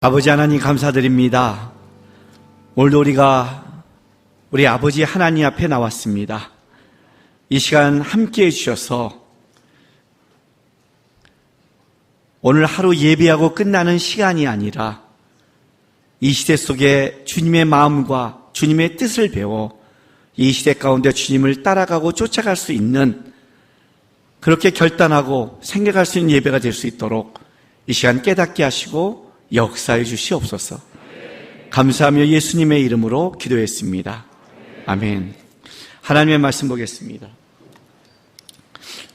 아버지 하나님 감사드립니다. 오늘도 우리가 우리 아버지 하나님 앞에 나왔습니다. 이 시간 함께 해주셔서 오늘 하루 예배하고 끝나는 시간이 아니라 이 시대 속에 주님의 마음과 주님의 뜻을 배워 이 시대 가운데 주님을 따라가고 쫓아갈 수 있는, 그렇게 결단하고 생각할 수 있는 예배가 될 수 있도록 이 시간 깨닫게 하시고 역사해 주시옵소서. 감사하며 예수님의 이름으로 기도했습니다. 아멘. 하나님의 말씀 보겠습니다.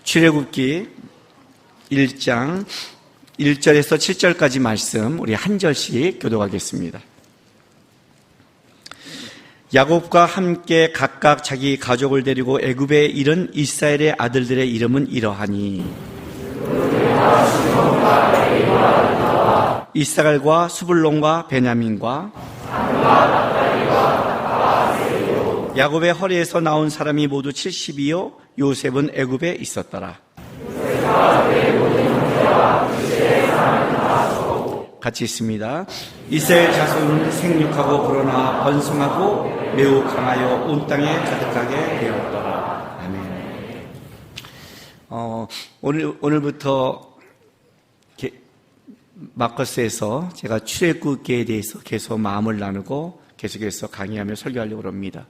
출애굽기 1장 1절에서 7절까지 말씀 우리 한 절씩 교독하겠습니다. 야곱과 함께 각각 자기 가족을 데리고 애굽에 이른 이스라엘의 아들들의 이름은 이러하니 이스라엘과 스불론과 베냐민과 야곱의 허리에서 나온 사람이 모두 70이요 요셉은 애굽에 있었더라. 같이 있습니다. 이스라엘 자손은 생육하고 불어나 번성하고 매우 강하여 온 땅에 가득하게 되었더라. 아멘. 오늘부터 마커스에서 제가 출애굽기에 대해서 계속 마음을 나누고 계속해서 강의하며 설교하려고 합니다.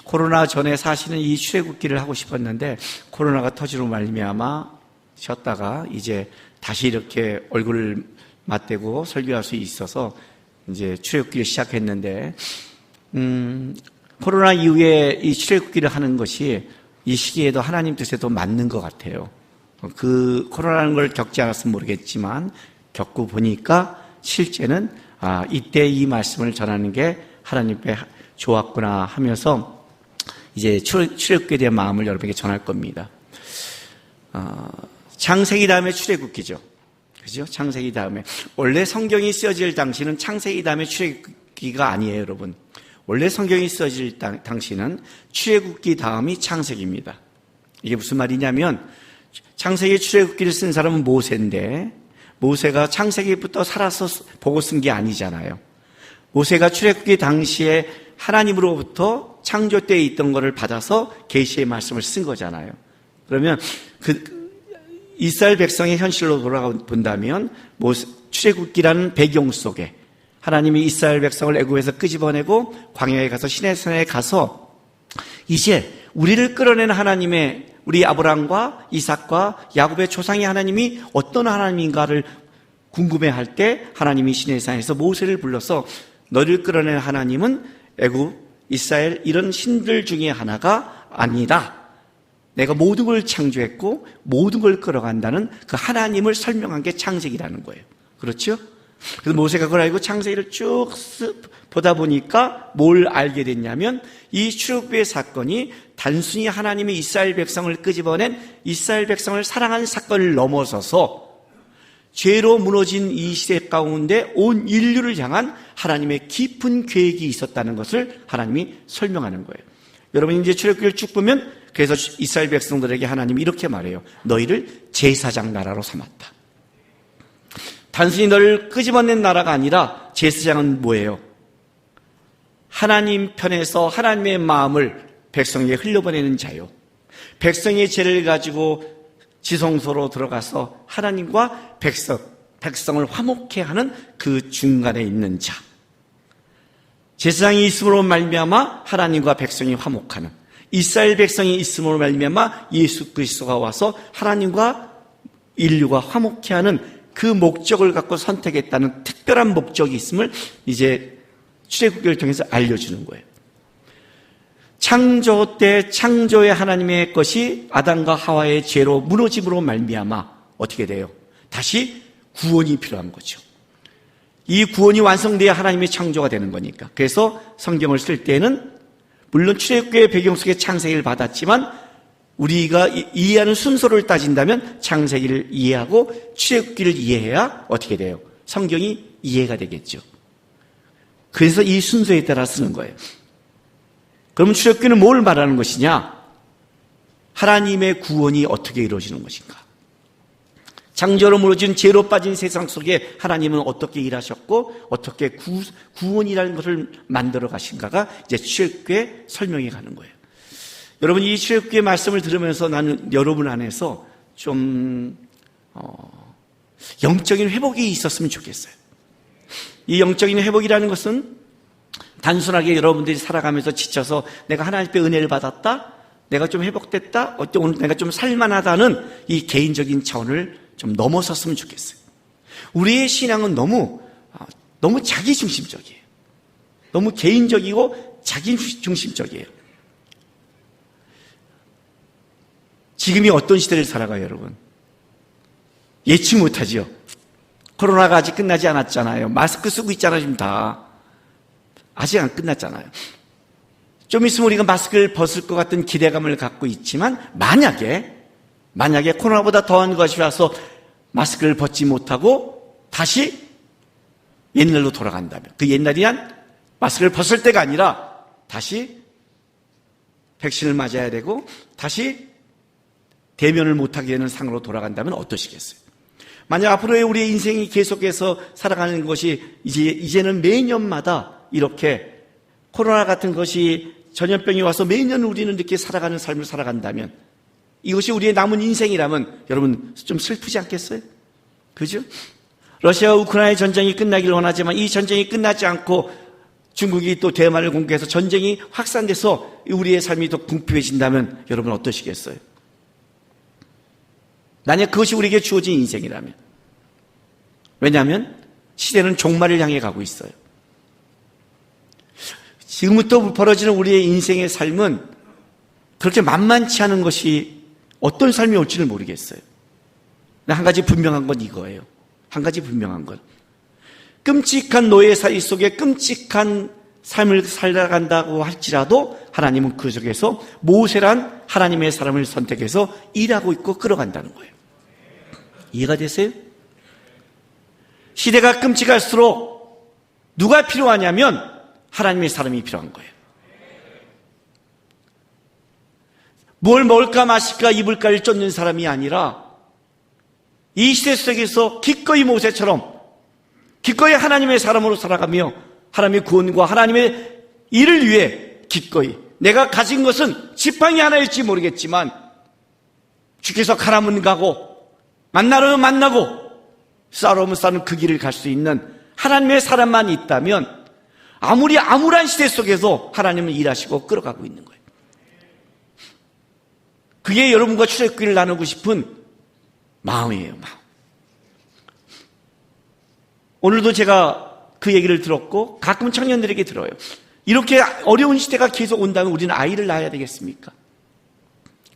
코로나 전에 사실은 이 출애굽기를 하고 싶었는데 코로나가 터지로 말미암아 쉬었다가 이제 다시 이렇게 얼굴을 맞대고 설교할 수 있어서 이제 출애굽기를 시작했는데 코로나 이후에 이 출애굽기를 하는 것이 이 시기에도 하나님 뜻에도 맞는 것 같아요. 그 코로나라는 걸 겪지 않았으면 모르겠지만 겪고 보니까 실제는 이때 이 말씀을 전하는 게 하나님께 좋았구나 하면서 이제 출애굽기에 대한 마음을 여러분에게 전할 겁니다. 창세기 다음에 출애굽기죠. 그죠? 창세기 다음에. 원래 성경이 쓰여질 당시는 창세기 다음에 출애굽기가 아니에요, 여러분. 원래 성경이 쓰여질 당시는 출애굽기 다음이 창세기입니다. 이게 무슨 말이냐면 창세기 출애굽기를 쓴 사람은 모세인데 모세가 창세기부터 살아서 보고 쓴 게 아니잖아요. 모세가 출애굽기 당시에 하나님으로부터 창조 때에 있던 것을 받아서 계시의 말씀을 쓴 거잖아요. 그러면 이스라엘 백성의 현실로 돌아본다면 출애굽기라는 배경 속에 하나님이 이스라엘 백성을 애굽에서 끄집어내고 광야에 가서 시내산에 가서 이제 우리를 끌어내는 하나님의, 우리 아브라함과 이삭과 야곱의 조상의 하나님이 어떤 하나님인가를 궁금해할 때 하나님이 시내산에서 모세를 불러서 너를 끌어내는 하나님은 애굽, 이스라엘 이런 신들 중에 하나가 아니다. 내가 모든 걸 창조했고 모든 걸 끌어간다는 그 하나님을 설명한 게 창세기라는 거예요. 그렇죠? 그래서 모세가 그걸 알고 창세기를 쭉 보다 보니까 뭘 알게 됐냐면 이 출애굽기의 사건이 단순히 하나님이 이스라엘 백성을 끄집어낸 이스라엘 백성을 사랑하는 사건을 넘어서서 죄로 무너진 이 시대 가운데 온 인류를 향한 하나님의 깊은 계획이 있었다는 것을 하나님이 설명하는 거예요. 여러분 이제 출애굽기를 쭉 보면 그래서 이스라엘 백성들에게 하나님이 이렇게 말해요. 너희를 제사장 나라로 삼았다. 단순히 너를 끄집어낸 나라가 아니라 제사장은 뭐예요? 하나님 편에서 하나님의 마음을 백성에게 흘려보내는 자요. 백성의 죄를 가지고 지성소로 들어가서 하나님과 백성을 화목케 하는 그 중간에 있는 자. 제사장이 있음으로 말미암아 하나님과 백성이 화목하는, 이스라엘 백성이 있음으로 말미암아 예수 그리스도가 와서 하나님과 인류가 화목케 하는 그 목적을 갖고 선택했다는 특별한 목적이 있음을 이제 출애굽기를 통해서 알려주는 거예요. 창조 때 창조의 하나님의 것이 아담과 하와의 죄로 무너짐으로 말미암아 어떻게 돼요? 다시 구원이 필요한 거죠. 이 구원이 완성돼야 하나님의 창조가 되는 거니까. 그래서 성경을 쓸 때는 물론 출애굽기의 배경 속에 창세기를 받았지만 우리가 이해하는 순서를 따진다면 창세기를 이해하고 출애굽기를 이해해야 어떻게 돼요? 성경이 이해가 되겠죠. 그래서 이 순서에 따라 쓰는 거예요. 그러면 출애굽기는 뭘 말하는 것이냐? 하나님의 구원이 어떻게 이루어지는 것인가? 창조로 무너진 죄로 빠진 세상 속에 하나님은 어떻게 일하셨고 어떻게 구원이라는 것을 만들어 가신가가 이제 출애굽기에 설명해 가는 거예요. 여러분, 이 출애굽기의 말씀을 들으면서 나는 여러분 안에서 좀 영적인 회복이 있었으면 좋겠어요. 이 영적인 회복이라는 것은 단순하게 여러분들이 살아가면서 지쳐서 내가 하나님께 은혜를 받았다, 내가 좀 회복됐다, 오늘 내가 좀 살만하다는 이 개인적인 차원을 좀 넘어섰으면 좋겠어요. 우리의 신앙은 너무 자기중심적이에요. 너무 개인적이고 자기중심적이에요. 지금이 어떤 시대를 살아가요, 여러분? 예측 못하죠. 코로나가 아직 끝나지 않았잖아요. 마스크 쓰고 있잖아요, 지금 다. 아직 안 끝났잖아요. 좀 있으면 우리가 마스크를 벗을 것 같은 기대감을 갖고 있지만 만약에 코로나보다 더한 것이 와서 마스크를 벗지 못하고 다시 옛날로 돌아간다면, 그 옛날이란 마스크를 벗을 때가 아니라 다시 백신을 맞아야 되고 다시 대면을 못하게 되는 상으로 돌아간다면 어떠시겠어요? 만약 앞으로의 우리의 인생이 계속해서 살아가는 것이 이제는 매년마다 이렇게 코로나 같은 것이 전염병이 와서 매년 우리는 이렇게 살아가는 삶을 살아간다면, 이것이 우리의 남은 인생이라면 여러분 좀 슬프지 않겠어요? 그죠? 러시아와 우크라이나의 전쟁이 끝나기를 원하지만 이 전쟁이 끝나지 않고 중국이 또 대만을 공격해서 전쟁이 확산돼서 우리의 삶이 더 궁핍해진다면 여러분 어떠시겠어요? 만약 그것이 우리에게 주어진 인생이라면. 왜냐하면 시대는 종말을 향해 가고 있어요. 지금부터 벌어지는 우리의 인생의 삶은 그렇게 만만치 않은 것이 어떤 삶이 올지를 모르겠어요. 한 가지 분명한 건 이거예요. 한 가지 분명한 건 끔찍한 노예살이 속에 끔찍한 삶을 살아간다고 할지라도 하나님은 그 속에서 모세란 하나님의 사람을 선택해서 일하고 있고 끌어간다는 거예요. 이해가 되세요? 시대가 끔찍할수록 누가 필요하냐면 하나님의 사람이 필요한 거예요. 뭘 먹을까 마실까 입을까를 쫓는 사람이 아니라 이 시대 속에서 기꺼이 모세처럼 기꺼이 하나님의 사람으로 살아가며 하나님의 구원과 하나님의 일을 위해 기꺼이, 내가 가진 것은 지팡이 하나일지 모르겠지만 주께서 가라면 가고 만나려면 만나고 싸우면 싸우는 그 길을 갈 수 있는 하나님의 사람만 있다면 아무리 암울한 시대 속에서 하나님은 일하시고 끌어가고 있는 거예요. 그게 여러분과 출애굽기를 나누고 싶은 마음이에요. 마음. 오늘도 제가 그 얘기를 들었고 가끔 청년들에게 들어요. 이렇게 어려운 시대가 계속 온다면 우리는 아이를 낳아야 되겠습니까?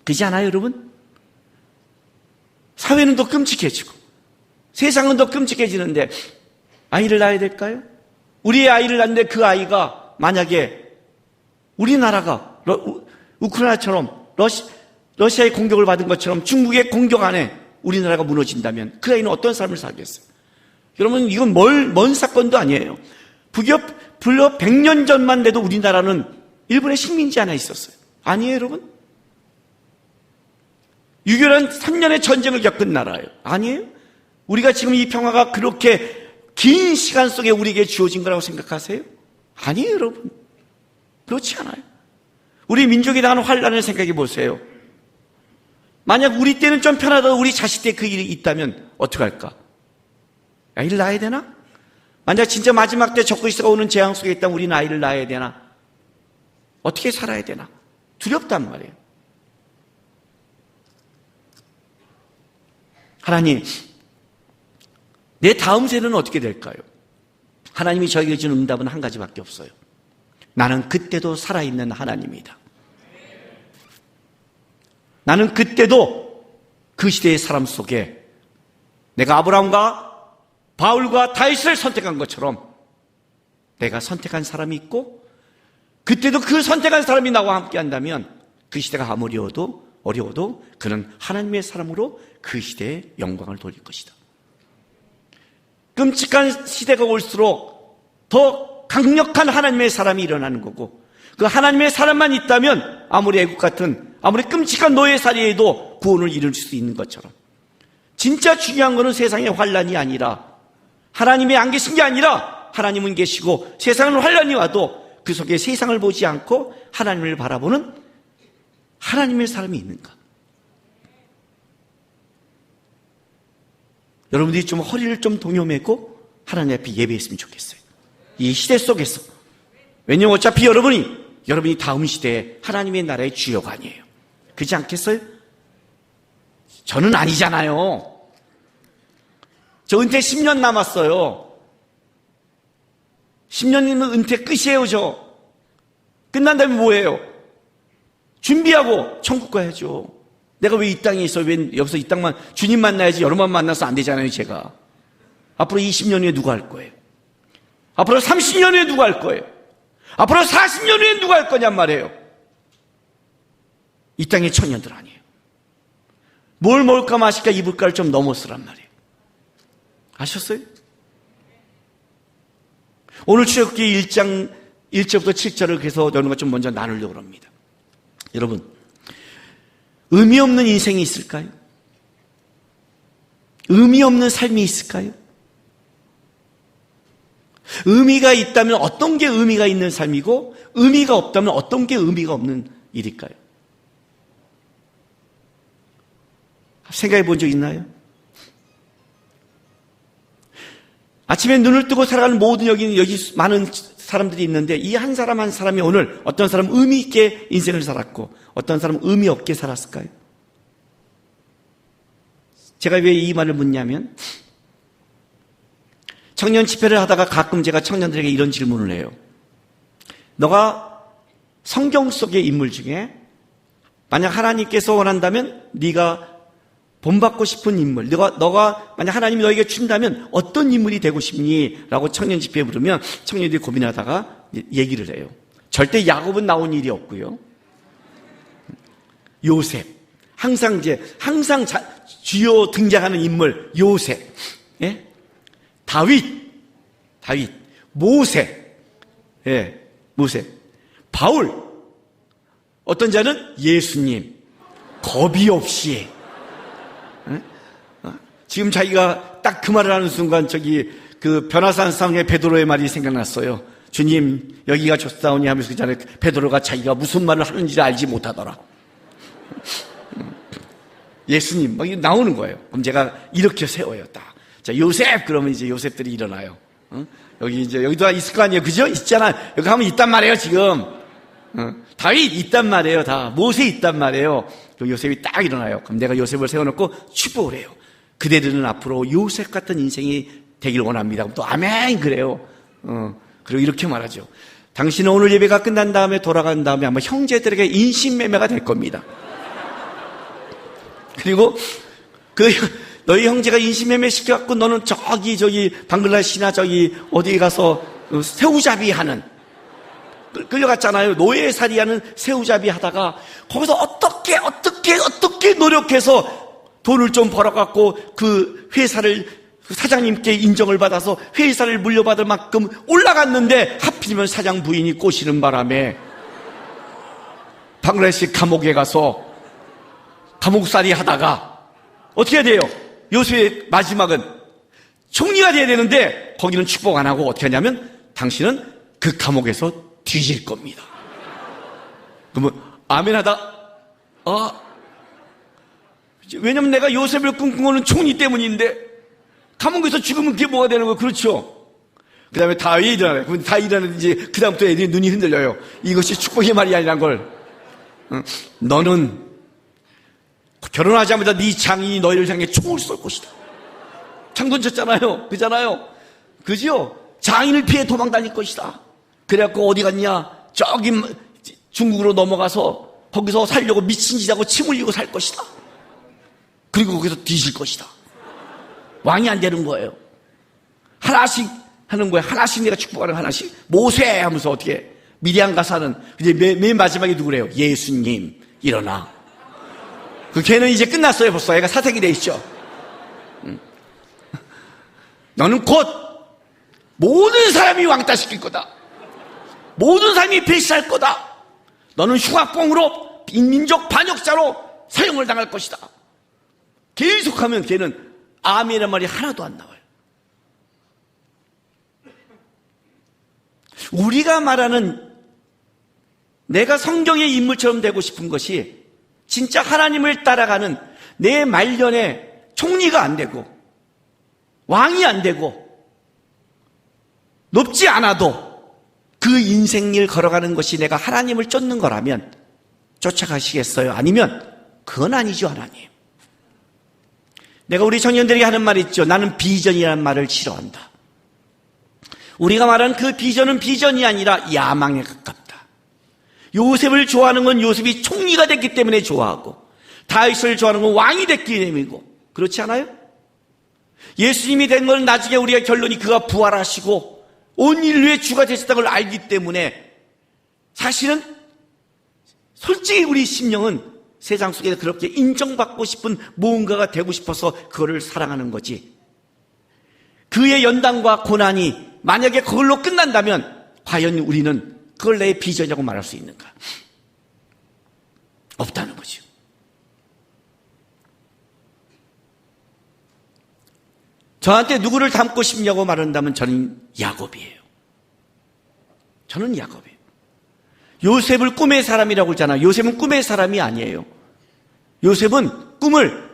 그렇지 않아요, 여러분? 사회는 더 끔찍해지고 세상은 더 끔찍해지는데 아이를 낳아야 될까요? 우리의 아이를 낳는데 그 아이가 만약에 우리나라가 우크라이나처럼 러시아의 공격을 받은 것처럼 중국의 공격 안에 우리나라가 무너진다면 그 아이는 어떤 삶을 살겠어요? 여러분, 이건 먼 사건도 아니에요. 불교 100년 전만 돼도 우리나라는 일본의 식민지 하나 있었어요. 아니에요, 여러분? 6.25년 3년의 전쟁을 겪은 나라예요. 아니에요? 우리가 지금 이 평화가 그렇게 긴 시간 속에 우리에게 주어진 거라고 생각하세요? 아니에요, 여러분. 그렇지 않아요. 우리 민족에 대한 환란을 생각해 보세요. 만약 우리 때는 좀 편하다고 우리 자식 때 그 일이 있다면 어떡할까? 아이를 낳아야 되나? 만약 진짜 마지막 때 적그리스도가 오는 재앙 속에 있다면 우리는 아이를 낳아야 되나? 어떻게 살아야 되나? 두렵단 말이에요. 하나님, 내 다음 세대는 어떻게 될까요? 하나님이 저에게 주는 응답은 한 가지밖에 없어요. 나는 그때도 살아있는 하나님이다. 나는 그때도 그 시대의 사람 속에 내가 아브라함과 바울과 다윗을 선택한 것처럼 내가 선택한 사람이 있고 그때도 그 선택한 사람이 나와 함께 한다면 그 시대가 아무리 어려워도 그는 하나님의 사람으로 그 시대에 영광을 돌릴 것이다. 끔찍한 시대가 올수록 더 강력한 하나님의 사람이 일어나는 거고 그 하나님의 사람만 있다면 아무리 애국 같은 아무리 끔찍한 노예살이에도 구원을 이룰 수 있는 것처럼 진짜 중요한 거는 세상의 환란이 아니라 하나님이 안 계신 게 아니라 하나님은 계시고 세상은 환란이 와도 그 속에 세상을 보지 않고 하나님을 바라보는 하나님의 사람이 있는가? 여러분들이 좀 허리를 좀 동요매고 하나님 앞에 예배했으면 좋겠어요. 이 시대 속에서. 왜냐하면 어차피 여러분이 다음 시대에 하나님의 나라의 주요가 아니에요. 그렇지 않겠어요? 저는 아니잖아요. 저 은퇴 10년 남았어요. 10년이면 은퇴 끝이에요, 저. 끝난 다음에 뭐예요? 준비하고 천국 가야죠. 내가 왜 이 땅에 있어? 왜 여기서 이 땅만, 주님 만나야지 여러분만 만나서 안 되잖아요, 제가. 앞으로 20년 후에 누가 할 거예요? 앞으로 30년 후에 누가 할 거예요? 앞으로 40년 후에 누가 할 거냔 말이에요. 이 땅의 청년들 아니에요. 뭘 먹을까 마실까 입을까를 좀 넘었으란 말이에요. 아셨어요? 오늘 출애굽기 1장 1절부터 7절을 그래서 여러분과 좀 먼저 나누려고 합니다. 여러분, 의미 없는 인생이 있을까요? 의미 없는 삶이 있을까요? 의미가 있다면 어떤 게 의미가 있는 삶이고 의미가 없다면 어떤 게 의미가 없는 일일까요? 생각해 본 적 있나요? 아침에 눈을 뜨고 살아가는 모든 여기 많은 사람들이 있는데 이 한 사람 한 사람이 오늘 어떤 사람은 의미 있게 인생을 살았고 어떤 사람은 의미 없게 살았을까요? 제가 왜 이 말을 묻냐면 청년 집회를 하다가 가끔 제가 청년들에게 이런 질문을 해요. 너가 성경 속의 인물 중에 만약 하나님께서 원한다면 네가 본받고 싶은 인물, 너가 만약 하나님이 너에게 준다면 어떤 인물이 되고 싶니? 라고 청년 집회에 물으면 청년들이 고민하다가 얘기를 해요. 절대 야곱은 나온 일이 없고요. 요셉, 항상 주요 등장하는 인물 요셉, 예? 다윗, 모세, 예, 모세, 바울, 어떤 자는 예수님, 겁이 없이. 지금 자기가 딱 그 말을 하는 순간 그 변화산 상의 베드로의 말이 생각났어요. 주님 여기가 좋사오니 하면서 그 전에 베드로가 자기가 무슨 말을 하는지 알지 못하더라. 예수님 막 나오는 거예요. 그럼 제가 이렇게 세워요. 딱. 자, 요셉 그러면 이제 요셉들이 일어나요. 여기 이제 여기도 있을 거 아니에요, 그죠? 있잖아. 여기 하면 있단 말이에요, 지금. 다윗 있단 말이에요, 다. 모세 있단 말이에요. 요셉이 딱 일어나요. 그럼 내가 요셉을 세워놓고 축복을 해요. 그대들은 앞으로 요셉 같은 인생이 되길 원합니다. 그럼 또 아멘 그래요. 그리고 이렇게 말하죠. 당신은 오늘 예배가 끝난 다음에 돌아간 다음에 아마 형제들에게 인신매매가 될 겁니다. 그리고 너희 형제가 인신매매 시켜갖고 너는 저기 방글라데시나 저기 어디에 가서 새우잡이 하는 끌려갔잖아요. 노예살이하는 새우잡이 하다가 거기서 어떻게 노력해서 돈을 좀 벌어갖고 그 회사를 사장님께 인정을 받아서 회사를 물려받을 만큼 올라갔는데 하필이면 사장 부인이 꼬시는 바람에 방글라데시 감옥에 가서 감옥살이 하다가 어떻게 해야 돼요? 요셉의 마지막은 총리가 돼야 되는데 거기는 축복 안 하고 어떻게 하냐면 당신은 그 감옥에서 뒤질 겁니다. 그러면 아멘 하다 왜냐면 내가 요셉을 꿈꾼 거는 총리 때문인데 감옥에서 죽으면 그게 뭐가 되는 거예요? 그렇죠? 그 다음에 다윗이 일어나요. 그럼 다 일어나는데 이제 그 다음부터 애들이 눈이 흔들려요. 이것이 축복의 말이 아니란 걸. 너는 결혼하자마자 네 장인이 너희를 향해 총을 쏠 것이다. 창 던졌잖아요. 그잖아요. 그죠? 장인을 피해 도망 다닐 것이다. 그래갖고 어디 갔냐? 저기 중국으로 넘어가서 거기서 살려고 미친 짓 하고 침 흘리고 살 것이다. 그리고 거기서 뒤질 것이다. 왕이 안 되는 거예요. 하나씩 하는 거예요. 하나씩 내가 축복하는 하나씩. 모세 하면서 어떻게 미디안 가사는 이제 맨 마지막에 누구래요? 예수님 일어나. 그 걔는 이제 끝났어요. 벌써 애가 사색이 돼 있죠. 너는 곧 모든 사람이 왕따시킬 거다. 모든 사람이 배신할 거다. 너는 흉악봉으로 민족 반역자로 사형을 당할 것이다. 계속하면 걔는 아멘이란 말이 하나도 안 나와요. 우리가 말하는 내가 성경의 인물처럼 되고 싶은 것이 진짜 하나님을 따라가는 내 말년에 총리가 안 되고 왕이 안 되고 높지 않아도 그 인생을 걸어가는 것이 내가 하나님을 쫓는 거라면 쫓아가시겠어요? 아니면 그건 아니죠, 하나님. 내가 우리 청년들에게 하는 말이 있죠. 나는 비전이라는 말을 싫어한다. 우리가 말하는 그 비전은 비전이 아니라 야망에 가깝다. 요셉을 좋아하는 건 요셉이 총리가 됐기 때문에 좋아하고, 다윗을 좋아하는 건 왕이 됐기 때문이고, 그렇지 않아요? 예수님이 된 건 나중에 우리가 결론이 그가 부활하시고 온 인류의 주가 되셨다는 걸 알기 때문에, 사실은 솔직히 우리 심령은 세상 속에 그렇게 인정받고 싶은 무언가가 되고 싶어서 그거를 사랑하는 거지. 그의 연단과 고난이 만약에 그걸로 끝난다면 과연 우리는 그걸 내 비전이라고 말할 수 있는가? 없다는 거죠. 저한테 누구를 닮고 싶냐고 말한다면 저는 야곱이에요. 저는 야곱이에요. 요셉을 꿈의 사람이라고 했잖아요. 요셉은 꿈의 사람이 아니에요. 요셉은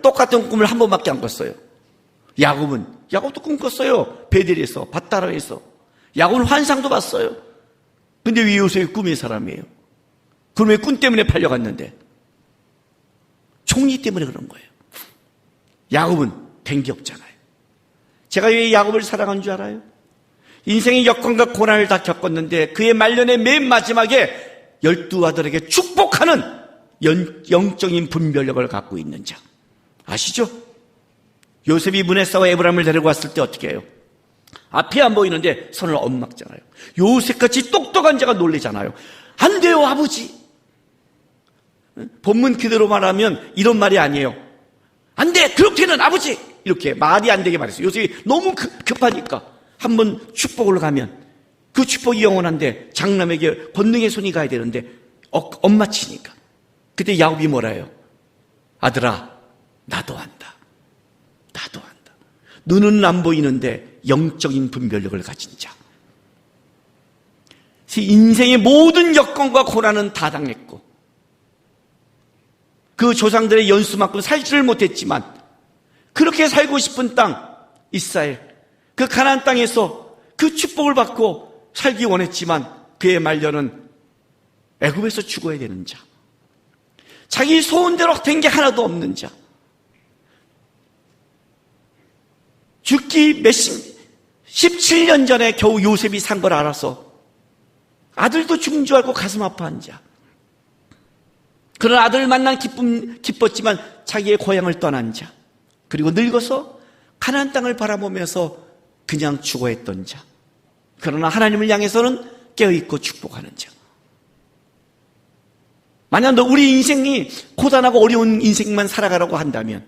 똑같은 꿈을 한 번밖에 안 꿨어요. 야곱도 꿈 꿨어요. 베델에서, 밧다라에서. 야곱은 환상도 봤어요. 근데 왜 요셉이 꿈의 사람이에요? 그럼 왜 꿈 때문에 팔려갔는데? 총리 때문에 그런 거예요. 야곱은 된 게 없잖아요. 제가 왜 야곱을 사랑한 줄 알아요? 인생의 역경과 고난을 다 겪었는데 그의 말년의 맨 마지막에 12아들에게 축복하는 영적인 분별력을 갖고 있는 자. 아시죠? 요셉이 문에서와 에브라임을 데리고 왔을 때 어떻게 해요? 앞이 안 보이는데 손을 엇막잖아요. 요셉같이 똑똑한 자가 놀래잖아요. 안 돼요, 아버지. 본문 그대로 말하면 이런 말이 아니에요. 안 돼, 그렇게는 아버지. 이렇게 말이 안 되게 말했어요. 요셉이 너무 급하니까 한번 축복을 가면 그 축복이 영원한데 장남에게 권능의 손이 가야 되는데 엇맞히니까. 그때 야곱이 뭐라 해요? 아들아, 나도 안다. 나도 안다. 눈은 안 보이는데 영적인 분별력을 가진 자. 인생의 모든 여건과 고난은 다 당했고 그 조상들의 연수만큼 살지를 못했지만 그렇게 살고 싶은 땅 이스라엘, 그 가나안 땅에서 그 축복을 받고 살기 원했지만 그의 말년은 애굽에서 죽어야 되는 자, 자기 소원대로 된 게 하나도 없는 자, 죽기 17년 전에 겨우 요셉이 산 걸 알아서 아들도 죽은 줄 알고 가슴 아파한 자, 그런 아들을 만난 기뻤지만 자기의 고향을 떠난 자, 그리고 늙어서 가나안 땅을 바라보면서 그냥 죽어했던 자, 그러나 하나님을 향해서는 깨어있고 축복하는 자. 만약 우리 인생이 고단하고 어려운 인생만 살아가라고 한다면,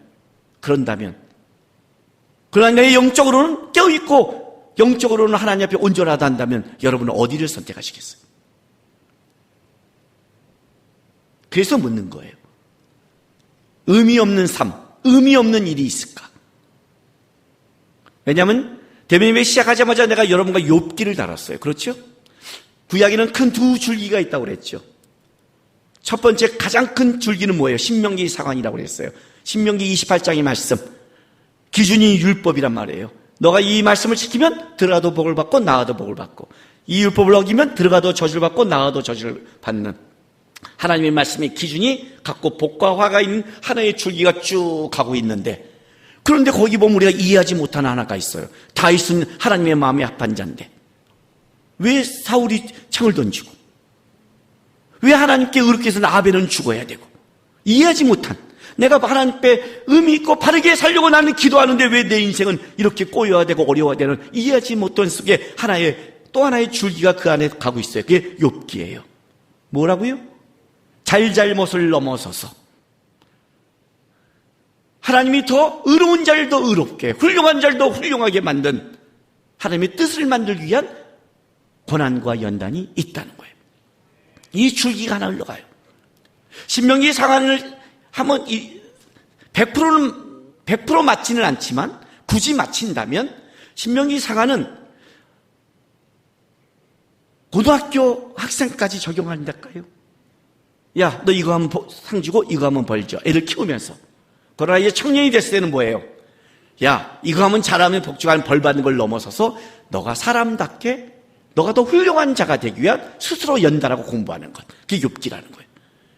그러나 내 영적으로는 깨어있고 영적으로는 하나님 앞에 온전하다 한다면 여러분은 어디를 선택하시겠어요? 그래서 묻는 거예요. 의미 없는 삶, 의미 없는 일이 있을까? 왜냐하면 대변인회 시작하자마자 내가 여러분과 욥기를 달았어요. 그렇죠? 구약에는 큰 두 줄기가 있다고 그랬죠. 첫 번째 가장 큰 줄기는 뭐예요? 신명기 사관이라고 그랬어요. 신명기 28장의 말씀, 기준이 율법이란 말이에요. 너가 이 말씀을 지키면 들어가도 복을 받고 나가도 복을 받고, 이 율법을 어기면 들어가도 저주를 받고 나가도 저주를 받는 하나님의 말씀의 기준이 갖고 복과 화가 있는 하나의 줄기가 쭉 가고 있는데, 그런데 거기 보면 우리가 이해하지 못하는 하나가 있어요. 다윗은 하나님의 마음에 합한 자인데 왜 사울이 창을 던지고, 왜 하나님께 의롭게 해서 아벨은 죽어야 되고, 이해하지 못한, 내가 하나님 앞에 의미 있고 바르게 살려고 나는 기도하는데 왜 내 인생은 이렇게 꼬여야 되고 어려워야 되는, 이해하지 못한 속에 또 하나의 줄기가 그 안에 가고 있어요. 그게 욥기예요. 뭐라고요? 잘잘못을 넘어서서 하나님이 더 의로운 자를 더 의롭게, 훌륭한 자를 더 훌륭하게 만든 하나님의 뜻을 만들기 위한 고난과 연단이 있다는 거예요. 이 줄기가 하나 흘러가요. 신명기 상한을 하면 100% 맞지는 않지만 굳이 맞힌다면 신명기상하는 고등학교 학생까지 적용한달까요? 야, 너 이거 하면 상 주고 이거 하면 벌 줘. 애를 키우면서. 그러나 이제 청년이 됐을 때는 뭐예요? 야, 이거 하면 잘하면 복주하는 벌 받는 걸 넘어서서 너가 사람답게 너가 더 훌륭한 자가 되기 위한 스스로 연달하고 공부하는 것. 그게 욥기라는 거예요.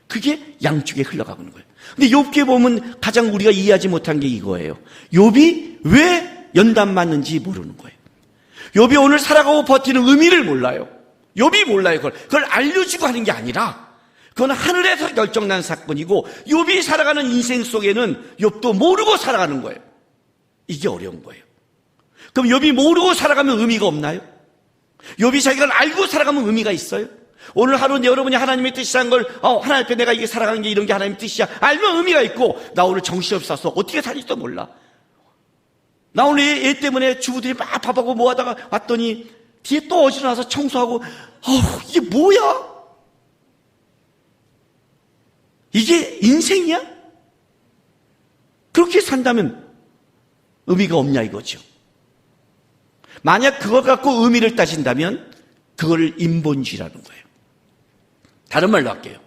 그게 양쪽에 흘러가는 거예요. 근데 욥기에 보면 가장 우리가 이해하지 못한 게 이거예요. 욥이 왜 연단 맞는지 모르는 거예요. 욥이 오늘 살아가고 버티는 의미를 몰라요. 욥이 몰라요. 그걸 알려주고 하는 게 아니라 그건 하늘에서 결정난 사건이고 욥이 살아가는 인생 속에는 욥도 모르고 살아가는 거예요. 이게 어려운 거예요. 그럼 욥이 모르고 살아가면 의미가 없나요? 욥이 자기가 알고 살아가면 의미가 있어요? 오늘 하루 여러분이 하나님의 뜻이란 걸 하나님 앞에 내가 이게 살아가는 게 이런 게 하나님의 뜻이야 알면 의미가 있고, 나 오늘 정신없어서 어떻게 살지도 몰라. 나 오늘 얘 때문에 주부들이 막 밥하고 뭐 하다가 왔더니 뒤에 또 어지러워서 청소하고 이게 뭐야? 이게 인생이야? 그렇게 산다면 의미가 없냐 이거죠. 만약 그걸 갖고 의미를 따진다면 그걸 인본주의라는 거예요. 다른 말로 할게요.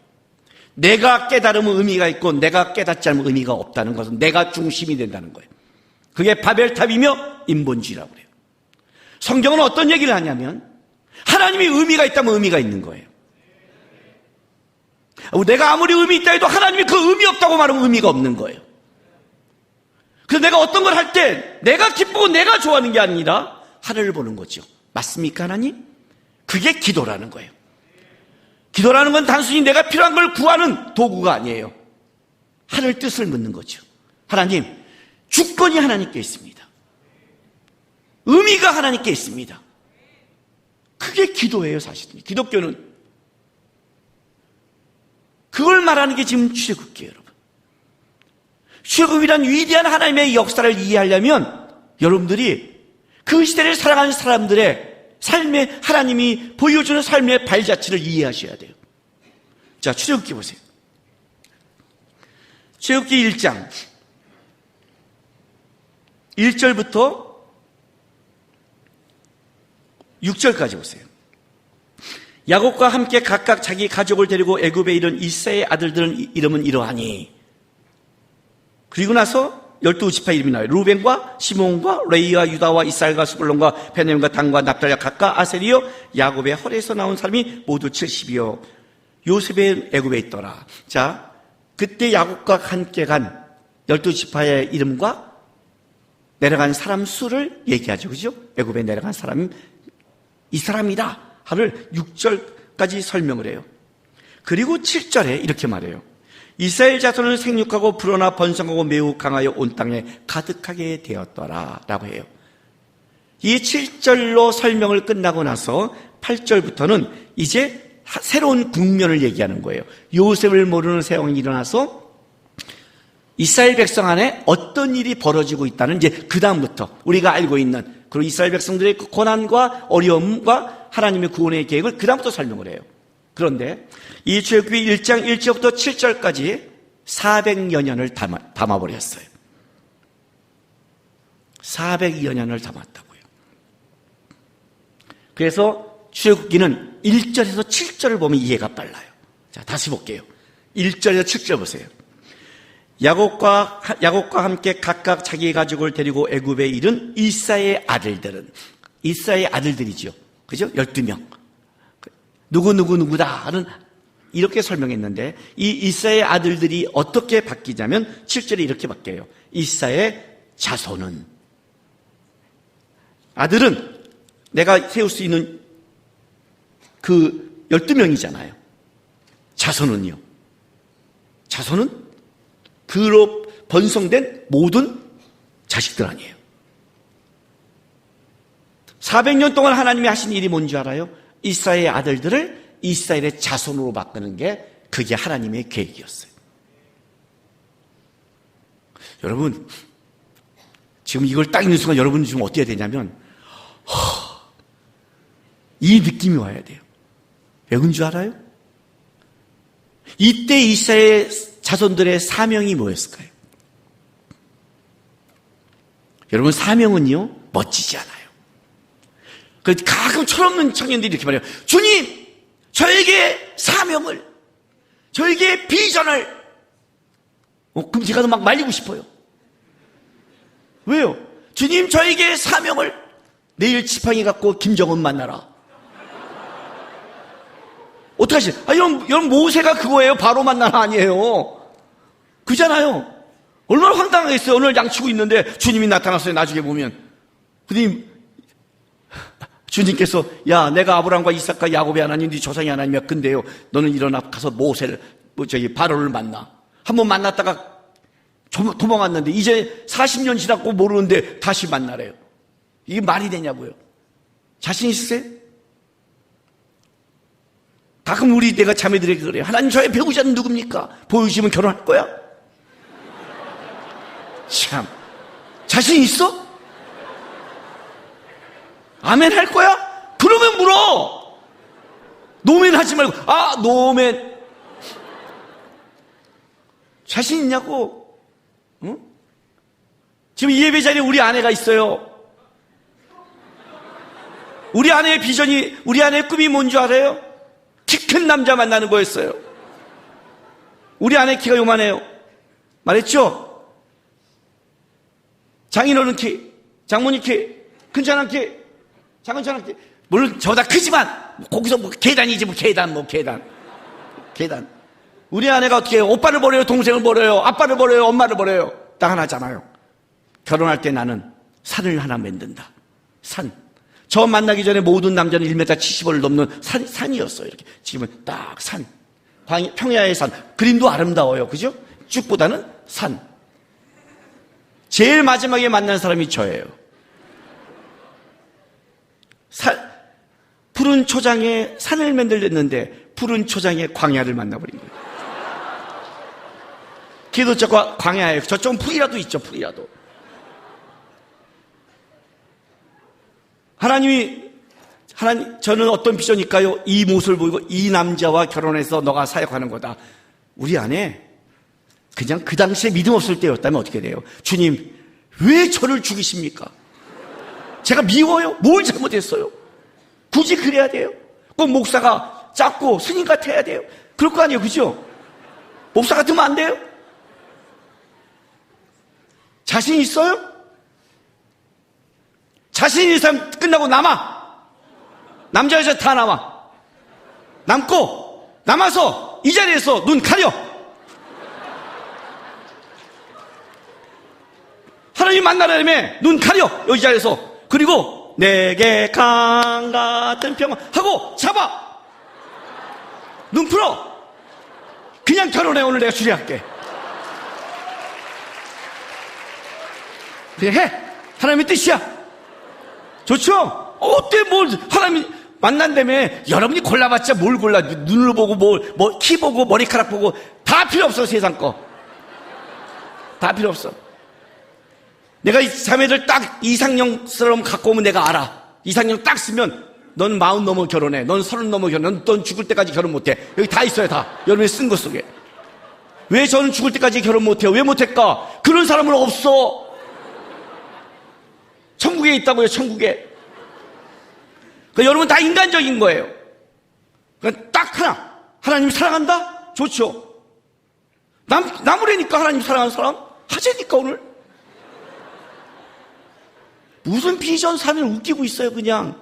내가 깨달으면 의미가 있고 내가 깨닫지 않으면 의미가 없다는 것은 내가 중심이 된다는 거예요. 그게 바벨탑이며 인본주의라고 그래요. 성경은 어떤 얘기를 하냐면 하나님이 의미가 있다면 의미가 있는 거예요. 내가 아무리 의미 있다 해도 하나님이 그 의미 없다고 말하면 의미가 없는 거예요. 그래서 내가 어떤 걸 할 때 내가 기쁘고 내가 좋아하는 게 아니라 하늘을 보는 거죠. 맞습니까, 하나님? 그게 기도라는 거예요. 기도라는 건 단순히 내가 필요한 걸 구하는 도구가 아니에요. 하늘 뜻을 묻는 거죠. 하나님, 주권이 하나님께 있습니다. 의미가 하나님께 있습니다. 그게 기도예요, 사실은. 기독교는 그걸 말하는 게 지금 출애굽기예요, 여러분. 출애굽이란 위대한 하나님의 역사를 이해하려면 여러분들이 그 시대를 살아가는 사람들의 삶에 하나님이 보여주는 삶의 발자취를 이해하셔야 돼요. 자, 출애굽기 보세요. 출애굽기 1장 1절부터 6절까지 보세요. 야곱과 함께 각각 자기 가족을 데리고 애굽에 이른 이스라엘 아들들은 이름은 이러하니. 그리고 나서 12지파 이름이 나와요. 루벤과 시몬과 레이와 유다와 이스라엘과 스불론과 베냐민과 단과 납달리와 각각 아셀이요 야곱의 헐에서 나온 사람이 모두 70이요 요셉의 애굽에 있더라. 자, 그때 야곱과 함께 간 12지파의 이름과 내려간 사람 수를 얘기하죠. 그죠? 애굽에 내려간 사람이 이 사람이다 하를 6절까지 설명을 해요. 그리고 7절에 이렇게 말해요. 이스라엘 자손은 생육하고 불어나 번성하고 매우 강하여 온 땅에 가득하게 되었더라 라고 해요. 이 7절로 설명을 끝나고 나서 8절부터는 이제 새로운 국면을 얘기하는 거예요. 요셉을 모르는 세왕이 일어나서 이스라엘 백성 안에 어떤 일이 벌어지고 있다는 이제 그 다음부터 우리가 알고 있는 그리고 이스라엘 백성들의 그 고난과 어려움과 하나님의 구원의 계획을 그 다음부터 설명을 해요. 그런데 이 출애굽기 1장 1절부터 7절까지 400여 년을 담아버렸어요. 400여 년을 담았다고요. 그래서 출애굽기는 1절에서 7절을 보면 이해가 빨라요. 자, 다시 볼게요. 1절에서 7절 보세요. 야곱과 함께 각각 자기 가족을 데리고 애굽에 이른 이사의 아들들은, 이사의 아들들이죠. 그죠? 12명. 누구다 하는 이렇게 설명했는데 이 이사의 아들들이 어떻게 바뀌냐면 7절에 이렇게 바뀌어요. 이사의 자손은, 아들은 내가 세울 수 있는 그 12명이잖아요. 자손은요. 자손은 그로 번성된 모든 자식들 아니에요. 400년 동안 하나님이 하신 일이 뭔지 알아요? 이스라엘의 아들들을 이스라엘의 자손으로 바꾸는 게 그게 하나님의 계획이었어요. 여러분, 지금 이걸 딱 읽는 순간 여러분 지금 어떻게 되냐면 이 느낌이 와야 돼요. 왜 그런 줄 알아요? 이때 이스라엘 자손들의 사명이 뭐였을까요? 여러분, 사명은요, 멋지지 않아요. 가끔 철없는 청년들이 이렇게 말해요. 주님, 저에게 사명을, 저에게 비전을. 그럼 제가 막 말리고 싶어요. 왜요? 주님, 저에게 사명을. 내일 지팡이 갖고 김정은 만나라. 어떡하지? 여러분, 모세가 그거예요. 바로 만나라 아니에요. 그잖아요. 얼마나 황당하겠어요. 오늘 양치고 있는데 주님이 나타났어요. 나중에 보면. 주님께서, 야, 내가 아브라함과 이삭과 야곱의 하나님, 네 조상의 하나님이야. 근데요, 너는 일어나 가서 모세를, 바로를 만나. 한번 만났다가 도망갔는데 이제 40년 지났고 모르는데 다시 만나래요. 이게 말이 되냐고요. 자신 있으세요? 가끔 내가 자매들에게 그래요. 하나님, 저의 배우자는 누굽니까? 보여주시면 결혼할 거야? 참, 자신 있어? 아멘 할 거야? 그러면 물어. 노멘 하지 말고. 노멘. 자신 있냐고. 응? 지금 이 예배 자리에 우리 아내가 있어요. 우리 아내의 비전이, 우리 아내의 꿈이 뭔 줄 알아요? 키 큰 남자 만나는 거였어요. 우리 아내 키가 요만해요. 말했죠? 장인어른 키, 장모님 키, 큰찬한 키, 작은찬한 키. 물론 저보다 크지만 거기서 계단이지 계단. 우리 아내가 어떻게 해요? 오빠를 버려요? 동생을 버려요? 아빠를 버려요? 엄마를 버려요? 딱 하나잖아요. 결혼할 때 나는 산을 하나 만든다. 산. 처음 만나기 전에 모든 남자는 1m 70을 넘는 산이었어요. 이렇게. 지금은 딱 산. 평야의 산. 그림도 아름다워요. 그죠? 쭉보다는 산. 제일 마지막에 만난 사람이 저예요. 푸른 초장에 산을 만들었는데 푸른 초장에 광야를 만나버린 거예요. 기도자가 광야예요. 저쪽은 풀이라도 있죠. 풀이라도. 하나님, 저는 어떤 비전일까요? 이 모습을 보이고 이 남자와 결혼해서 너가 사역하는 거다. 우리 안에 그냥 그 당시에 믿음 없을 때였다면 어떻게 돼요? 주님, 왜 저를 죽이십니까? 제가 미워요? 뭘 잘못했어요? 굳이 그래야 돼요? 꼭 목사가 작고 스님 같아야 돼요? 그럴 거 아니에요, 그죠? 목사 같으면 안 돼요? 자신 있어요? 자신 있는 사람 끝나고 남아. 남자 여자 다 남아서 이 자리에서 눈 가려. 하나님 만나려면 눈 가려. 여기 자리에서. 그리고 내게 강 같은 평화 하고 잡아. 눈 풀어. 그냥 결혼해. 오늘 내가 주례할게. 그냥 해. 하나님의 뜻이야. 좋죠? 어때 하나님이 만난다며. 여러분이 골라봤자 뭘 골라. 눈을 보고 키 보고 머리카락 보고 다 필요 없어. 세상 거 다 필요 없어. 내가 이 자매들 딱 이상형처럼 갖고 오면 내가 알아. 이상형 딱 쓰면 넌 40 넘어 결혼해. 넌 30 넘어 결혼해. 넌 죽을 때까지 결혼 못해. 여기 다 있어요. 다 여러분이 쓴 것 속에. 왜 저는 죽을 때까지 결혼 못해요? 왜 못할까? 그런 사람은 없어. 천국에 있다고요. 천국에. 그러니까 여러분 다 인간적인 거예요. 그러니까 딱 하나. 하나님 사랑한다? 좋죠. 나무래니까 하나님 사랑하는 사람? 하재니까 오늘. 무슨 비전 사면 웃기고 있어요. 그냥.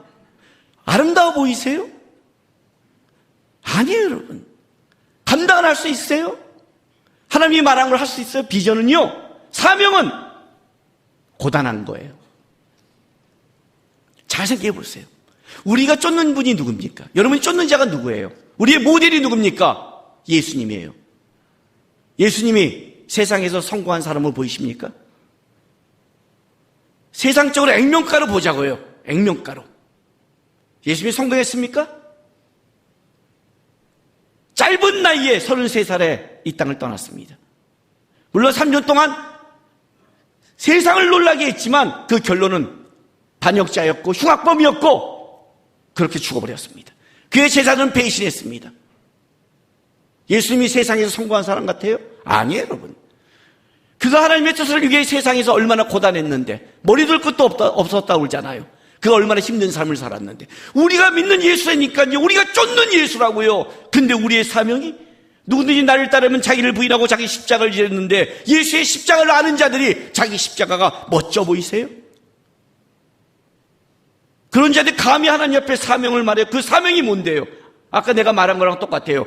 아름다워 보이세요? 아니에요, 여러분. 감당을 할 수 있어요? 하나님이 말한 걸 할 수 있어요? 비전은요. 사명은 고단한 거예요. 잘 생각해 보세요. 우리가 쫓는 분이 누굽니까? 여러분이 쫓는 자가 누구예요? 우리의 모델이 누굽니까? 예수님이에요. 예수님이 세상에서 성공한 사람을 보이십니까? 세상적으로 액면가로 보자고요. 액면가로. 예수님이 성공했습니까? 짧은 나이에 33살에 이 땅을 떠났습니다. 물론 3년 동안 세상을 놀라게 했지만 그 결론은 반역자였고 흉악범이었고 그렇게 죽어버렸습니다. 그의 제자는 배신했습니다. 예수님이 세상에서 성공한 사람 같아요? 아니에요, 여러분. 그가 하나님의 뜻을 위해 세상에서 얼마나 고단했는데 머리 둘 것도 없었다 그러잖아요. 그가 얼마나 힘든 삶을 살았는데 우리가 믿는 예수니까요. 우리가 쫓는 예수라고요. 근데 우리의 사명이 누구든지 나를 따르면 자기를 부인하고 자기 십자가를 지었는데 예수의 십자가를 아는 자들이 자기 십자가가 멋져 보이세요? 그런 자들이 감히 하나님 앞에 사명을 말해요. 그 사명이 뭔데요? 아까 내가 말한 거랑 똑같아요.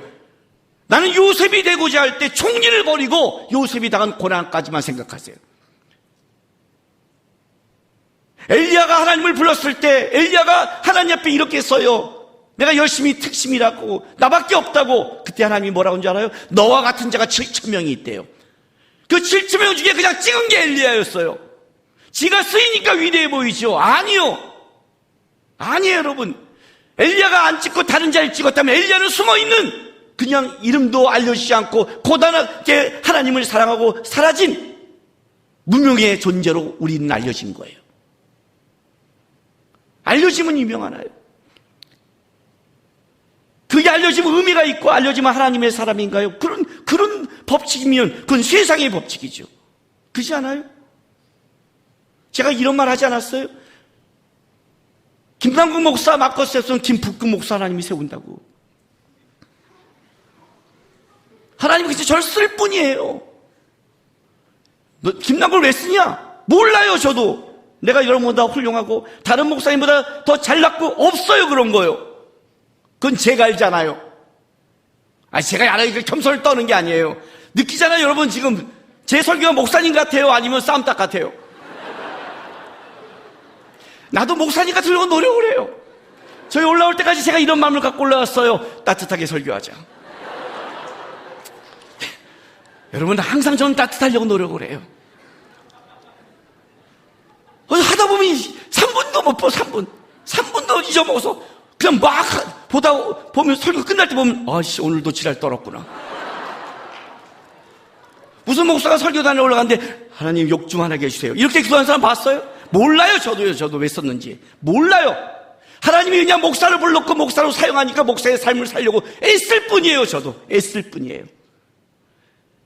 나는 요셉이 되고자 할 때 총리를 버리고 요셉이 당한 고난까지만 생각하세요. 엘리야가 하나님을 불렀을 때 엘리야가 하나님 앞에 이렇게 써요. 내가 열심히 특심이라고 나밖에 없다고. 그때 하나님이 뭐라고 하는지 알아요? 너와 같은 자가 7,000명이 있대요. 그 7,000명 중에 그냥 찍은 게 엘리야였어요. 지가 쓰이니까 위대해 보이죠? 아니요, 여러분. 엘리야가 안 찍고 다른 자를 찍었다면 엘리야는 숨어있는, 그냥 이름도 알려주지 않고 고단하게 하나님을 사랑하고 사라진 무명의 존재로 우리는 알려진 거예요. 알려지면 유명하나요? 그게 알려지면 의미가 있고 알려지면 하나님의 사람인가요? 그런 법칙이면 그건 세상의 법칙이죠. 그렇지 않아요? 제가 이런 말 하지 않았어요? 김남국 목사 마커스에서는 김북근 목사 하나님이 세운다고. 하나님이 그치 저를 쓸 뿐이에요. 너 김남국을 왜 쓰냐? 몰라요. 저도 내가 여러분보다 훌륭하고 다른 목사님보다 더 잘났고 없어요. 그런 거요. 그건 제가 알잖아요. 제가 알아요. 겸손을 떠는 게 아니에요. 느끼잖아요. 여러분 지금 제 설교가 목사님 같아요? 아니면 쌈딱 같아요? 나도 목사님 같으려고 노력을 해요. 저희 올라올 때까지 제가 이런 마음을 갖고 올라왔어요. 따뜻하게 설교하자. 여러분 항상 저는 따뜻하려고 노력을 해요. 하다 보면 3분도 못 봐. 3분도 잊어먹어서 그냥 막 보면 설교 끝날 때 보면 오늘도 지랄 떨었구나. 무슨 목사가 설교단에 올라갔는데 하나님 욕 좀 하나 해주세요. 이렇게 기도하는 사람 봤어요? 몰라요. 저도 왜 썼는지 몰라요. 하나님이 그냥 목사를 불렀고 목사로 사용하니까 목사의 삶을 살려고 애쓸 뿐이에요. 저도 애쓸 뿐이에요.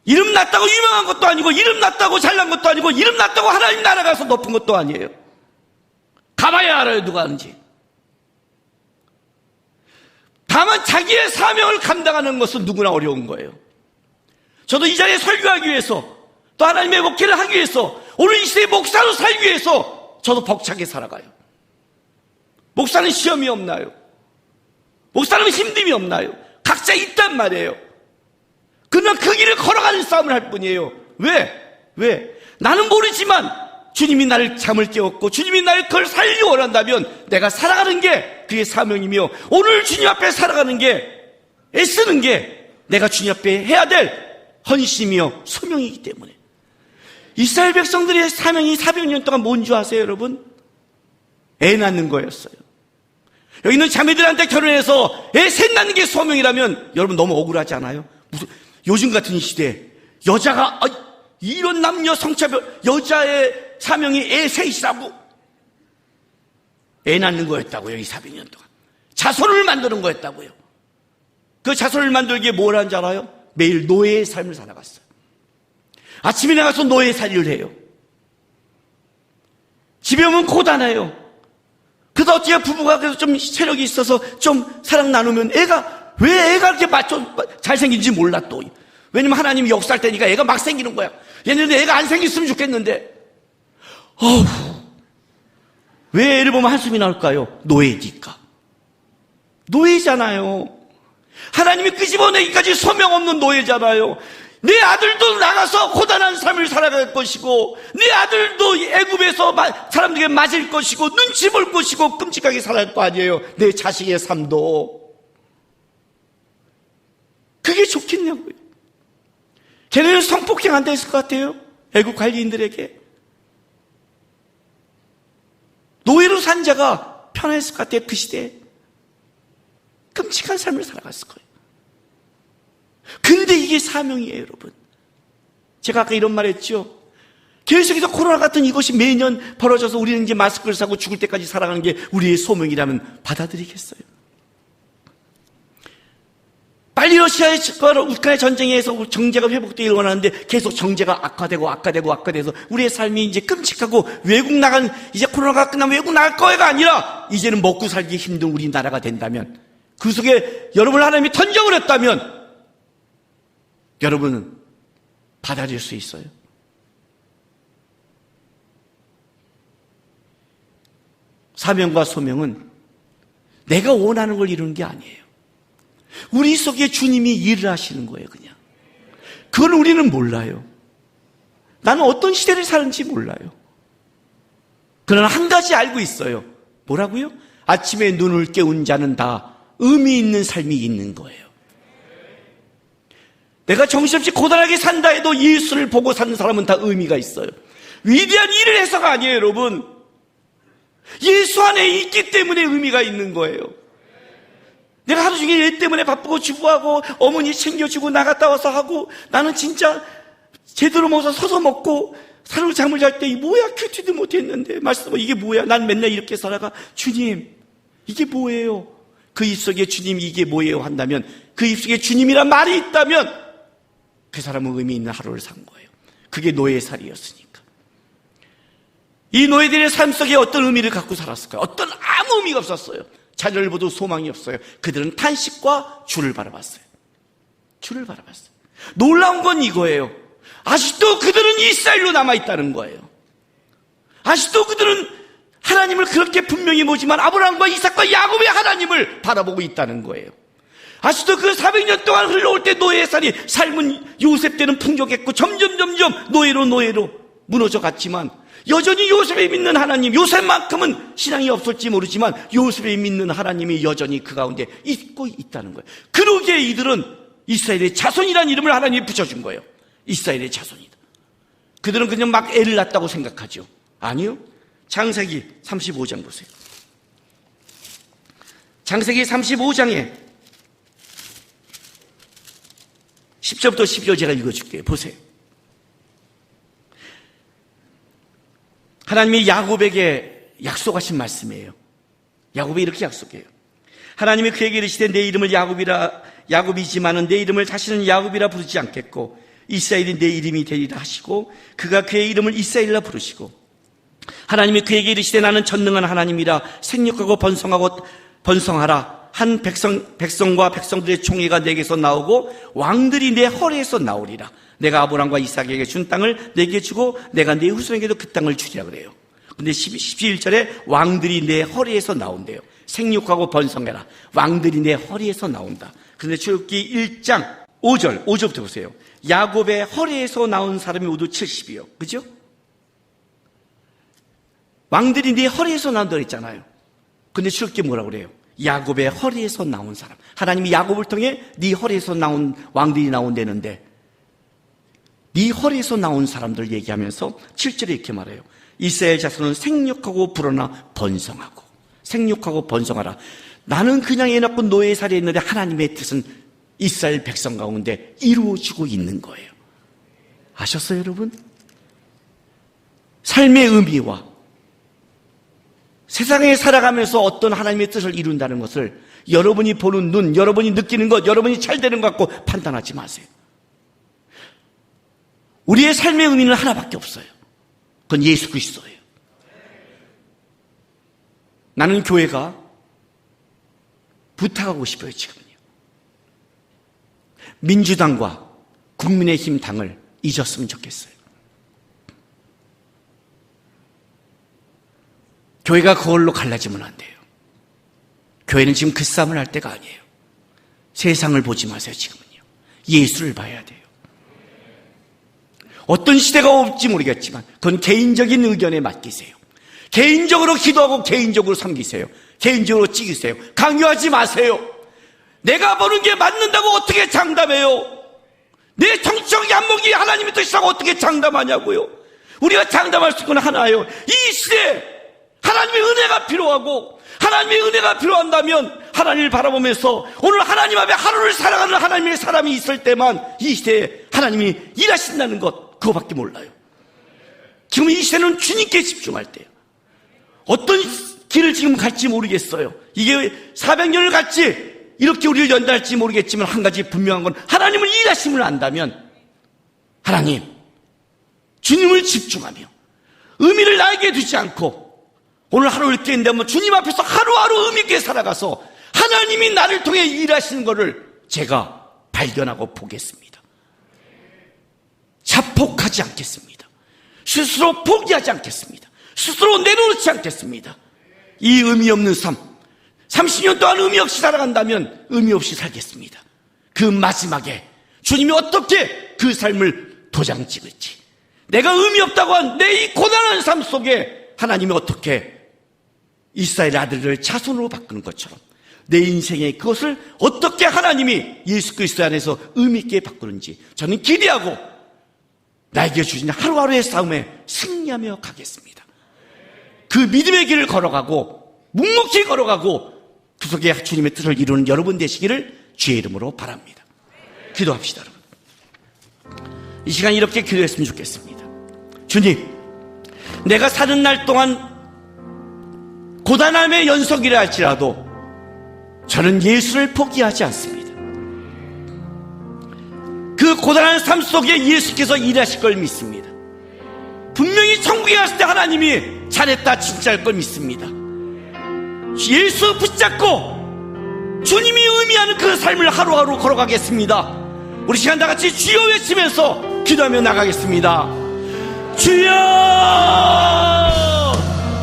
이름 났다고 유명한 것도 아니고 이름 났다고 잘난 것도 아니고 이름 났다고 하나님 나라 가서 높은 것도 아니에요. 가봐야 알아요. 누가 하는지. 다만 자기의 사명을 감당하는 것은 누구나 어려운 거예요. 저도 이 자리에 설교하기 위해서 또 하나님의 목회를 하기 위해서 오늘 이 시대의 목사로 살기 위해서 저도 벅차게 살아가요. 목사는 시험이 없나요? 목사는 힘듦이 없나요? 각자 있단 말이에요. 그러나 그 길을 걸어가는 싸움을 할 뿐이에요. 왜? 나는 모르지만 주님이 나를 잠을 깨웠고 주님이 나를 그걸 살리기 원한다면 내가 살아가는 게 그게 사명이며 오늘 주님 앞에 살아가는 게 애쓰는 게 내가 주님 앞에 해야 될 헌신이며 소명이기 때문에. 이스라엘 백성들의 사명이 400년 동안 뭔 줄 아세요 여러분? 애 낳는 거였어요. 여기 있는 자매들한테 결혼해서 애 셋 낳는 게 소명이라면 여러분 너무 억울하지 않아요? 요즘 같은 이 시대에 여자가 이런 남녀 성차별, 여자의 사명이 애 셋이라고. 애 낳는 거였다고요. 이 400년 동안 자손을 만드는 거였다고요. 그 자손을 만들기에 뭘 한 줄 알아요? 매일 노예의 삶을 살아갔어요. 아침에 나가서 노예 살이를 해요. 집에 오면 고단해요. 그러다 어떻게 부부가 그래서 좀 체력이 있어서 좀 사랑 나누면 왜 애가 이렇게 잘생긴지 몰라 또. 왜냐면 하나님이 역사할 때니까 애가 막 생기는 거야. 얘네들 애가 안 생겼으면 좋겠는데. 왜 애를 보면 한숨이 나올까요? 노예니까. 노예잖아요. 하나님이 끄집어내기까지 소명 없는 노예잖아요. 내 아들도 나가서 고단한 삶을 살아갈 것이고 내 아들도 애굽에서 사람들에게 맞을 것이고 눈치 볼 것이고 끔찍하게 살아갈 거 아니에요. 내 자식의 삶도. 그게 좋겠냐고요. 걔네는 성폭행 안 됐을 것 같아요. 애국 관리인들에게. 노예로 산 자가 편했을 것 같아요. 그 시대에. 끔찍한 삶을 살아갔을 거예요. 근데 이게 사명이에요, 여러분. 제가 아까 이런 말 했죠. 계속해서 코로나 같은 이것이 매년 벌어져서 우리는 이제 마스크를 사고 죽을 때까지 살아가는 게 우리의 소명이라면 받아들이겠어요? 빨리 러시아의 우크라이나 전쟁에서 정제가 회복되기를 원하는데 계속 정제가 악화돼서 우리의 삶이 이제 끔찍하고 외국 나간, 이제 코로나가 끝나면 외국 나갈 거야가 아니라 이제는 먹고 살기 힘든 우리나라가 된다면, 그 속에 여러분을 하나님이 던져버렸다면 여러분은 받아들일 수 있어요? 사명과 소명은 내가 원하는 걸 이루는 게 아니에요. 우리 속에 주님이 일을 하시는 거예요, 그냥. 그걸 우리는 몰라요. 나는 어떤 시대를 사는지 몰라요. 그러나 한 가지 알고 있어요. 뭐라고요? 아침에 눈을 깨운 자는 다 의미 있는 삶이 있는 거예요. 내가 정신없이 고단하게 산다 해도 예수를 보고 사는 사람은 다 의미가 있어요. 위대한 일을 해서가 아니에요, 여러분. 예수 안에 있기 때문에 의미가 있는 거예요. 내가 하루 종일 일 때문에 바쁘고 주부하고 어머니 챙겨주고 나갔다 와서 하고, 나는 진짜 제대로 먹어서 서서 먹고 하루 잠을 잘 때 뭐야, 큐티도 못했는데 말씀, 이게 뭐야, 난 맨날 이렇게 살아가. 주님, 이게 뭐예요? 그 입속에 주님이 이게 뭐예요 한다면, 그 입속에 주님이란 말이 있다면 그 사람은 의미 있는 하루를 산 거예요. 그게 노예의 살이었으니까. 이 노예들의 삶 속에 어떤 의미를 갖고 살았을까요? 어떤 아무 의미가 없었어요. 자녀를 보도 소망이 없어요. 그들은 탄식과 주를 바라봤어요. 주를 바라봤어요. 놀라운 건 이거예요. 아직도 그들은 이스라엘로 남아있다는 거예요. 아직도 그들은 하나님을 그렇게 분명히 보지만 아브라함과 이삭과 야곱의 하나님을 바라보고 있다는 거예요. 아직도 그 400년 동안 흘러올 때 노예의 살이, 삶은 요셉 때는 풍족했고 점점 노예로 무너져 갔지만 여전히 요셉이 믿는 하나님, 요셉만큼은 신앙이 없을지 모르지만 요셉이 믿는 하나님이 여전히 그 가운데 있고 있다는 거예요. 그러기에 이들은 이스라엘의 자손이라는 이름을 하나님이 붙여준 거예요. 이스라엘의 자손이다. 그들은 그냥 막 애를 낳았다고 생각하죠. 아니요. 창세기 35장 보세요. 창세기 35장에 10절부터 12절 제가 읽어줄게요. 보세요. 하나님이 야곱에게 약속하신 말씀이에요. 야곱이 이렇게 약속해요. 하나님이 그에게 이르시되 내 이름을 야곱이지만은 내 이름을 다시는 야곱이라 부르지 않겠고 이스라엘이 내 이름이 되리라 하시고 그가 그의 이름을 이스라엘이라 부르시고 하나님이 그에게 이르시되 나는 전능한 하나님이라 생육하고 번성하라. 한 백성과 백성들의 총회가 내게서 나오고 왕들이 내 허리에서 나오리라. 내가 아브람과 이삭에게 준 땅을 내게 주고 내가 네 후손에게도 그 땅을 주리라 그래요. 근데 11절에 왕들이 내 허리에서 나온대요. 생육하고 번성해라. 왕들이 내 허리에서 나온다. 그런데 출애굽기 1장 5절부터 보세요. 야곱의 허리에서 나온 사람이 모두 70이요. 그죠? 왕들이 네 허리에서 나온다고 했잖아요. 근데 출애굽기 뭐라고 그래요? 야곱의 허리에서 나온 사람. 하나님이 야곱을 통해 네 허리에서 나온 왕들이 나온다는데 네 허리에서 나온 사람들 얘기하면서 7절에 이렇게 말해요. 이스라엘 자손은 생육하고 불어나 번성하고 생육하고 번성하라. 나는 그냥 애 낳고 노예의 살이 있는데 하나님의 뜻은 이스라엘 백성 가운데 이루어지고 있는 거예요. 아셨어요, 여러분? 삶의 의미와 세상에 살아가면서 어떤 하나님의 뜻을 이룬다는 것을 여러분이 보는 눈, 여러분이 느끼는 것, 여러분이 잘 되는 것 갖고 판단하지 마세요. 우리의 삶의 의미는 하나밖에 없어요. 그건 예수 그리스도예요. 나는 교회가 부탁하고 싶어요, 지금요. 민주당과 국민의힘 당을 잊었으면 좋겠어요. 교회가 그걸로 갈라지면 안 돼요. 교회는 지금 그 싸움을 할 때가 아니에요. 세상을 보지 마세요, 지금은요. 예수를 봐야 돼요. 어떤 시대가 올지 모르겠지만 그건 개인적인 의견에 맡기세요. 개인적으로 기도하고 개인적으로 섬기세요. 개인적으로 찍으세요. 강요하지 마세요. 내가 보는 게 맞는다고 어떻게 장담해요? 내 정치적 안목이 하나님의 뜻이라고 어떻게 장담하냐고요. 우리가 장담할 수 있는 건 하나예요. 이 시대에 하나님의 은혜가 필요하고 하나님의 은혜가 필요한다면 하나님을 바라보면서 오늘 하나님 앞에 하루를 살아가는 하나님의 사람이 있을 때만 이 시대에 하나님이 일하신다는 것, 그거밖에 몰라요. 지금 이 시대는 주님께 집중할 때예요. 어떤 길을 지금 갈지 모르겠어요. 이게 400년을 갈지 이렇게 우리를 연단할지 모르겠지만 한 가지 분명한 건 하나님은 일하심을 안다면 하나님, 주님을 집중하며 의미를 나에게 두지 않고 오늘 하루 이렇게 했는데 주님 앞에서 하루하루 의미 있게 살아가서 하나님이 나를 통해 일하시는 것을 제가 발견하고 보겠습니다. 자폭하지 않겠습니다. 스스로 포기하지 않겠습니다. 스스로 내려놓지 않겠습니다. 이 의미 없는 삶, 30년 동안 의미 없이 살아간다면 의미 없이 살겠습니다. 그 마지막에 주님이 어떻게 그 삶을 도장 찍을지, 내가 의미 없다고 한 내 이 고단한 삶 속에 하나님이 어떻게 이스라엘 아들을 자손으로 바꾸는 것처럼 내 인생의 그것을 어떻게 하나님이 예수 그리스도 안에서 의미 있게 바꾸는지 저는 기대하고 나에게 주신 하루하루의 싸움에 승리하며 가겠습니다. 그 믿음의 길을 걸어가고 묵묵히 걸어가고 그 속에 주님의 뜻을 이루는 여러분 되시기를 주의 이름으로 바랍니다. 기도합시다. 여러분, 이 시간 이렇게 기도했으면 좋겠습니다. 주님, 내가 사는 날 동안 고단함의 연속이라 할지라도 저는 예수를 포기하지 않습니다. 그 고단한 삶 속에 예수께서 일하실 걸 믿습니다. 분명히 천국에 갔을 때 하나님이 잘했다 칭찬할 걸 믿습니다. 예수 붙잡고 주님이 의미하는 그 삶을 하루하루 걸어가겠습니다. 우리 시간 다 같이 주여 외치면서 기도하며 나가겠습니다. 주여!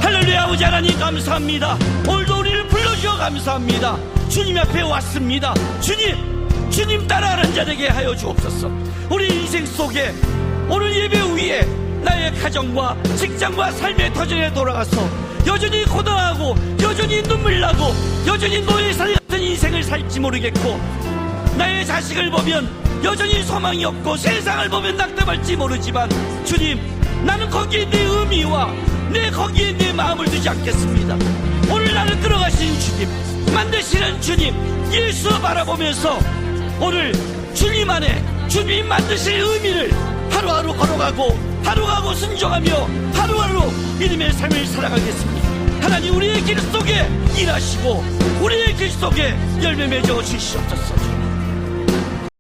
할렐루야. 아버지 하나님 감사합니다. 오늘도 우리를 불러주어 감사합니다. 주님 앞에 왔습니다. 주님 따라하는 자에게 하여 주옵소서. 우리 인생 속에 오늘 예배 후에 나의 가정과 직장과 삶의 터전에 돌아가서 여전히 고단하고 여전히 눈물 나고 여전히 노예살 같은 인생을 살지 모르겠고 나의 자식을 보면 여전히 소망이 없고 세상을 보면 낙담할지 모르지만 주님, 나는 거기에 내 의미와 거기에 내 마음을 두지 않겠습니다. 오늘 나를 끌어가시는 주님, 만드시는 주님 예수 바라보면서 오늘 주님 안에 주님이 만드실 의미를 하루하루 걸어가고 하루하루 순종하며 하루하루 믿음의 삶을 살아가겠습니다. 하나님, 우리의 길 속에 일하시고 우리의 길 속에 열매 맺어 주시옵소서.